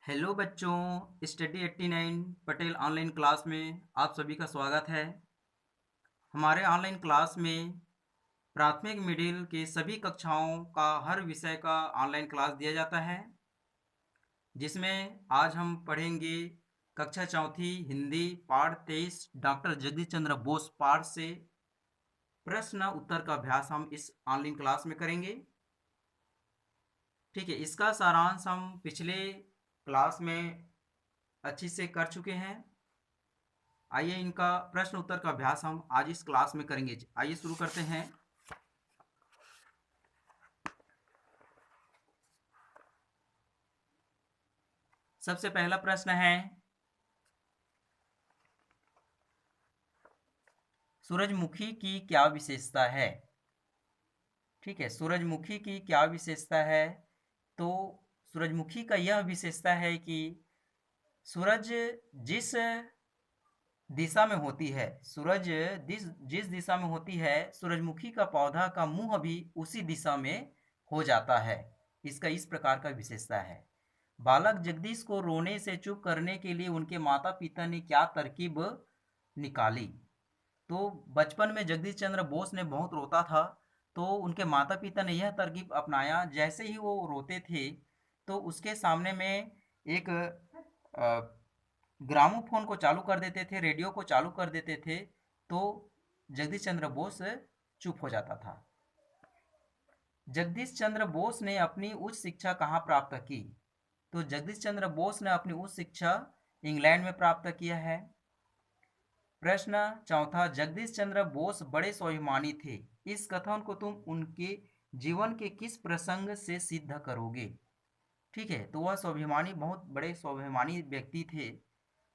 Hello बच्चों, study 89 Patel online class में आप सभी का स्वागत है। हमारे ऑनलाइन क्लास में प्राथमिक मिडिल के सभी कक्षाओं का हर विषय का ऑनलाइन क्लास दिया जाता है, जिसमें आज हम पढ़ेंगे कक्षा चौथी हिंदी पाठ 23 डॉक्टर जगदीश चंद्र बोस पाठ से प्रश्न उत्तर का अभ्यास हम इस ऑनलाइन क्लास में करेंगे। ठीक है, इसका सारांश हम पिछले क्लास में अच्छी से कर चुके हैं। आइए इनका प्रश्न उत्तर का अभ्यास हम आज इस क्लास में करेंगे। आइए शुरू करते हैं। सबसे पहला प्रश्न है, सूरजमुखी की क्या विशेषता है। ठीक है, सूरजमुखी की क्या विशेषता है। तो सूरजमुखी का यह विशेषता है कि सूरज जिस दिशा में होती है, सूरज जिस जिस दिशा में होती है, सूरजमुखी का पौधा का मुंह भी उसी दिशा में हो जाता है। इसका इस प्रकार का विशेषता है। बालक जगदीश को रोने से चुप करने के लिए उनके माता पिता ने क्या तरकीब निकाली। तो बचपन में जगदीश चंद्र बोस ने बहुत रोता था, तो उनके माता पिता ने यह तरकीब अपनाया। जैसे ही वो रोते थे तो उसके सामने में एक ग्रामोफोन को चालू कर देते थे, रेडियो को चालू कर देते थे, तो जगदीश चंद्र बोस चुप हो जाता था। जगदीश चंद्र बोस ने अपनी उच्च शिक्षा कहाँ प्राप्त की। तो जगदीश चंद्र बोस ने अपनी उच्च शिक्षा इंग्लैंड में प्राप्त किया है। प्रश्न चौथा, जगदीश चंद्र बोस बड़े स्वाभिमानी थे। इस कथन को तुम उनके जीवन के किस प्रसंग से सिद्ध करोगे। ठीक है, तो वह स्वाभिमानी, बहुत बड़े स्वाभिमानी व्यक्ति थे।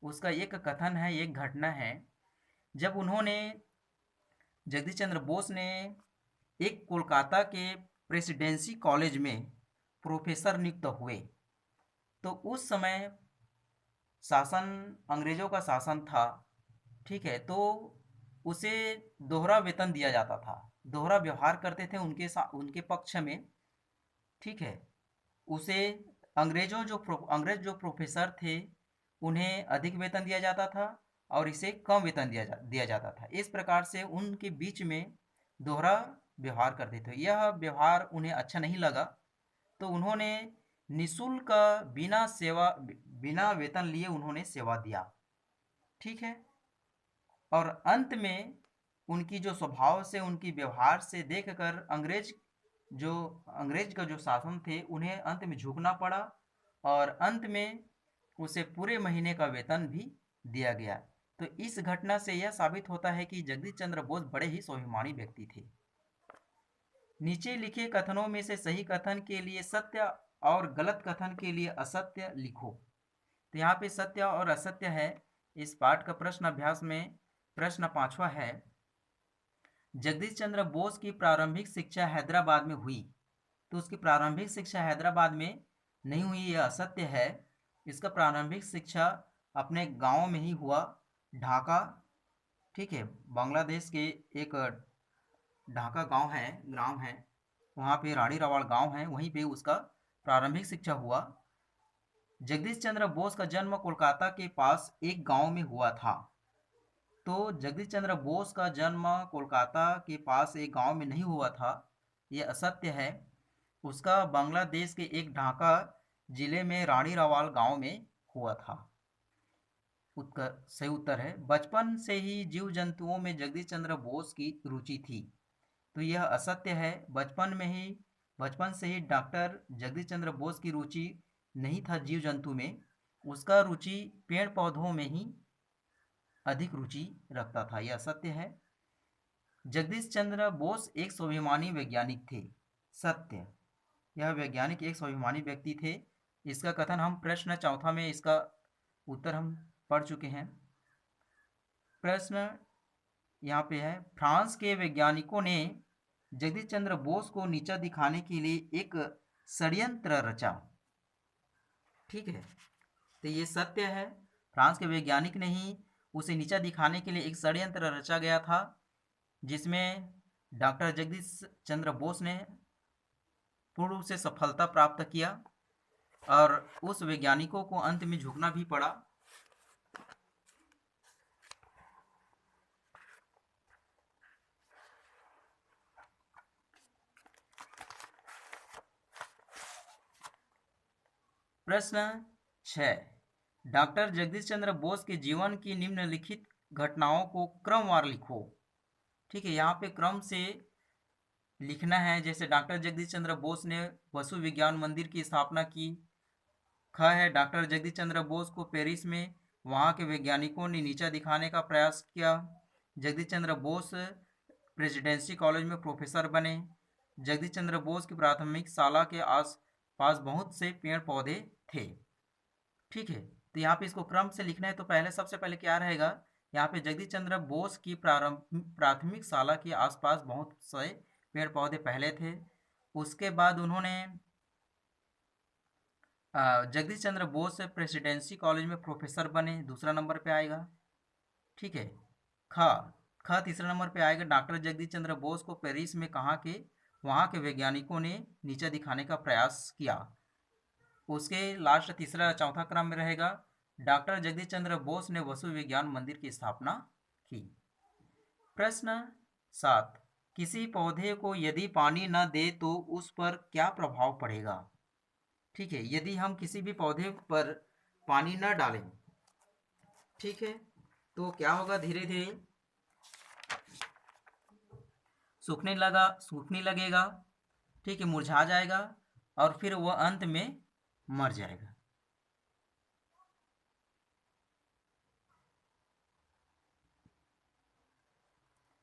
उसका एक कथन है, एक घटना है। जब उन्होंने, जगदीश चंद्र बोस ने एक कोलकाता के प्रेसिडेंसी कॉलेज में प्रोफेसर नियुक्त हुए, तो उस समय शासन, अंग्रेजों का शासन था। ठीक है, तो उसे दोहरा वेतन दिया जाता था, दोहरा व्यवहार करते थे उनके पक्ष में। ठीक है, उसे अंग्रेज जो प्रोफेसर थे, उन्हें अधिक वेतन दिया जाता था और इसे कम वेतन दिया जाता था। इस प्रकार से उनके बीच में दोहरा व्यवहार करते थे। यह व्यवहार उन्हें अच्छा नहीं लगा, तो उन्होंने निःशुल्क, बिना वेतन लिए उन्होंने सेवा दिया। ठीक है, और अंत में उनकी जो स्वभाव से, उनकी व्यवहार से देखकर जो अंग्रेज का जो शासन थे, उन्हें अंत में झुकना पड़ा और अंत में उसे पूरे महीने का वेतन भी दिया गया। तो इस घटना से यह साबित होता है कि जगदीश चंद्र बोस बड़े ही स्वाभिमानी व्यक्ति थे। नीचे लिखे कथनों में से सही कथन के लिए सत्य और गलत कथन के लिए असत्य लिखो। तो यहाँ पे सत्य और असत्य है। इस पाठ का प्रश्न अभ्यास में प्रश्न पांचवा है, जगदीश चंद्र बोस की प्रारंभिक शिक्षा हैदराबाद में हुई। तो उसकी प्रारंभिक शिक्षा हैदराबाद में नहीं हुई, यह असत्य है। इसका प्रारंभिक शिक्षा अपने गांव में ही हुआ, ढाका। ठीक है, बांग्लादेश के एक ढाका ग्राम है, वहाँ पे रानी रवाड़ गांव है, वहीं पे उसका प्रारंभिक शिक्षा हुआ। जगदीश चंद्र बोस का जन्म कोलकाता के पास एक गांव में हुआ था। तो जगदीश चंद्र बोस का जन्म कोलकाता के पास एक गांव में नहीं हुआ था, यह असत्य है। उसका बांग्लादेश के एक ढाका जिले में रानी रवाल गांव में हुआ था। सही उत्तर है, बचपन से ही जीव जंतुओं में जगदीश चंद्र बोस की रुचि थी। तो यह असत्य है, बचपन से ही डॉक्टर जगदीश चंद्र बोस की रुचि नहीं था जीव जंतु में। उसका रुचि पेड़ पौधों में ही अधिक रुचि रखता था, यह सत्य है। जगदीश चंद्र बोस एक स्वाभिमानी वैज्ञानिक थे। सत्य, यह वैज्ञानिक एक स्वाभिमानी व्यक्ति थे। इसका कथन हम प्रश्न चौथा में, इसका उत्तर हम पढ़ चुके हैं। प्रश्न यहाँ पे है, फ्रांस के वैज्ञानिकों ने जगदीश चंद्र बोस को नीचा दिखाने के लिए एक षड्यंत्र रचा। ठीक है, तो ये सत्य है, फ्रांस के वैज्ञानिक ने ही उसे नीचा दिखाने के लिए एक षड्यंत्र रचा गया था, जिसमें डॉक्टर जगदीश चंद्र बोस ने पूर्ण रूप से सफलता प्राप्त किया। और उस वैज्ञानिकों को अंत में झुकना भी पड़ा। प्रश्न 6, डॉक्टर जगदीश चंद्र बोस के जीवन की निम्नलिखित घटनाओं को क्रमवार लिखो। ठीक है, यहाँ पे क्रम से लिखना है। जैसे डॉक्टर जगदीश चंद्र बोस ने वसु विज्ञान मंदिर की स्थापना की। ख है, डॉक्टर जगदीश चंद्र बोस को पेरिस में वहाँ के वैज्ञानिकों ने नीचा दिखाने का प्रयास किया। जगदीश चंद्र बोस प्रेसिडेंसी कॉलेज में प्रोफेसर बने। जगदीश चंद्र बोस की प्राथमिक शाला के आस पास बहुत से पेड़ पौधे थे। ठीक है, तो यहाँ पे इसको क्रम से लिखना है। तो पहले सबसे पहले क्या रहेगा, यहाँ पे जगदीश चंद्र बोस की प्राथमिक शाला के आसपास बहुत से पेड़ पौधे पहले थे। उसके बाद उन्होंने जगदीश चंद्र बोस प्रेसिडेंसी कॉलेज में प्रोफेसर बने, दूसरा नंबर पे आएगा। ठीक है, ख ख तीसरा नंबर पे आएगा, डॉक्टर जगदीश चंद्र बोस को पेरिस में वहाँ के वैज्ञानिकों ने नीचा दिखाने का प्रयास किया। उसके लास्ट तीसरा चौथा क्रम में रहेगा, डॉक्टर जगदीश चंद्र बोस ने वसु विज्ञान मंदिर की स्थापना की। प्रश्न 7, किसी पौधे को यदि पानी न दे तो उस पर क्या प्रभाव पड़ेगा। ठीक है, यदि हम किसी भी पौधे पर पानी न डालें, ठीक है, तो क्या होगा, धीरे धीरे सूखने लगेगा। ठीक है, मुरझा जाएगा और फिर वह अंत में मर जाएगा।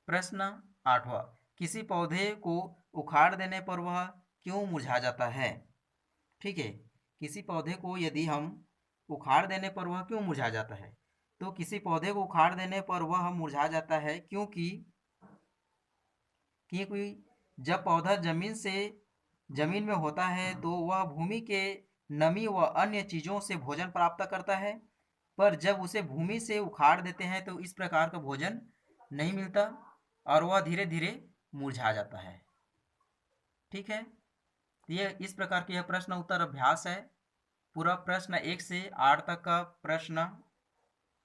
प्रश्न 8वां, किसी पौधे को उखाड़ देने पर वह क्यों मुरझा जाता है। ठीक है, किसी पौधे को यदि हम उखाड़ देने पर वह क्यों मुरझा जाता है, तो किसी पौधे को उखाड़ देने पर वह मुरझा जाता है क्योंकि जब पौधा जमीन में होता है तो वह भूमि के नमी व अन्य चीज़ों से भोजन प्राप्त करता है, पर जब उसे भूमि से उखाड़ देते हैं तो इस प्रकार का भोजन नहीं मिलता और वह धीरे धीरे मुरझा जाता है। ठीक है, ये इस प्रकार के यह प्रश्न उत्तर अभ्यास है। पूरा प्रश्न 1 से 8 तक का प्रश्न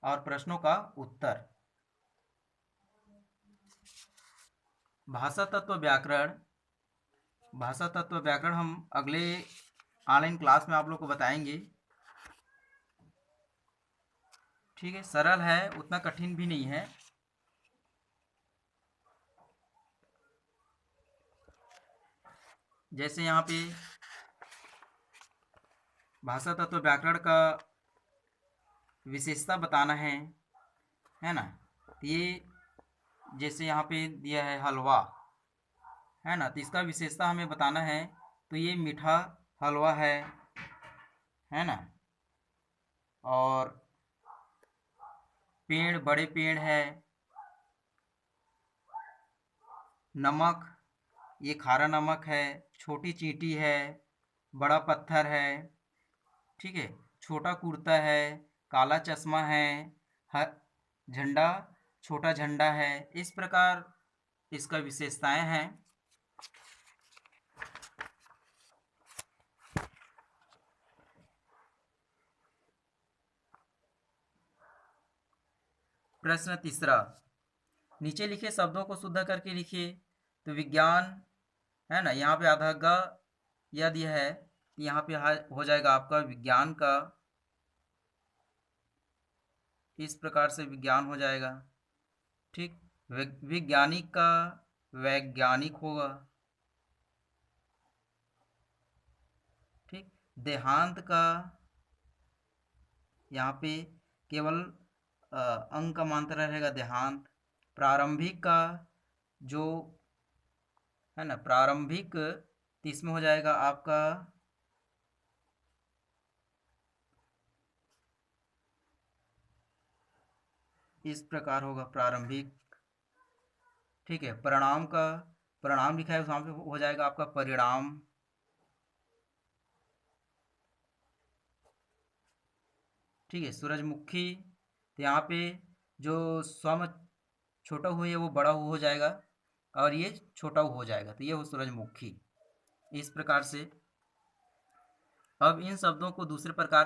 और प्रश्नों का उत्तर। भाषा तत्व व्याकरण हम अगले ऑनलाइन क्लास में आप लोग को बताएंगे। ठीक है, सरल है, उतना कठिन भी नहीं है। जैसे यहाँ पे भाषा तत्व व्याकरण का विशेषता बताना है ना। तो ये जैसे यहाँ पे दिया है हलवा, है ना, तो इसका विशेषता हमें बताना है। तो ये मीठा हलवा है ना, और बड़े पेड़ है। नमक, ये खारा नमक है। छोटी चींटी है, बड़ा पत्थर है। ठीक है, छोटा कुर्ता है, काला चश्मा है, झंडा, छोटा झंडा है। इस प्रकार इसका विशेषताएं हैं। प्रश्न 3, नीचे लिखे शब्दों को शुद्ध करके लिखिए। तो विज्ञान, है ना, यहाँ पे आधा ग यदि है, यहाँ पे हो जाएगा आपका विज्ञान का, इस प्रकार से विज्ञान हो जाएगा। ठीक, विज्ञानिक का वैज्ञानिक होगा। ठीक, देहांत का यहाँ पे केवल अंक का मात्रा रहेगा देहांत। प्रारंभिक का जो है ना, प्रारंभिक, तो इसमें हो जाएगा आपका इस प्रकार होगा प्रारंभिक। ठीक है, परिणाम लिखा है, वहाँ पे हो जाएगा आपका परिणाम। ठीक है, सूरजमुखी, तो यहाँ पे जो स्वम छोटा हुआ है वो बड़ा हो जाएगा और ये छोटा हो जाएगा, तो ये हो सूरजमुखी। इस प्रकार से अब इन शब्दों को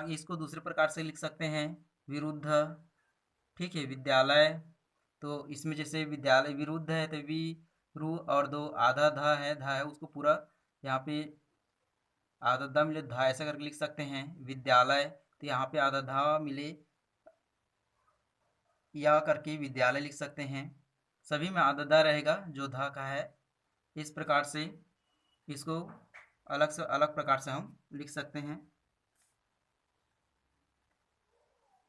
इसको दूसरे प्रकार से लिख सकते हैं। विरुद्ध, ठीक है। विद्यालय, तो इसमें जैसे विद्यालय विरुद्ध है तो वी रु और दो आधा धा है उसको पूरा यहाँ पे आधा धा मिले धा ऐसा करके लिख सकते हैं। विद्यालय, तो यहाँ पे आधा धा मिले या करके विद्यालय लिख सकते हैं। सभी में आधा धा रहेगा जो धा का है। इस प्रकार से इसको अलग से अलग प्रकार से हम लिख सकते हैं।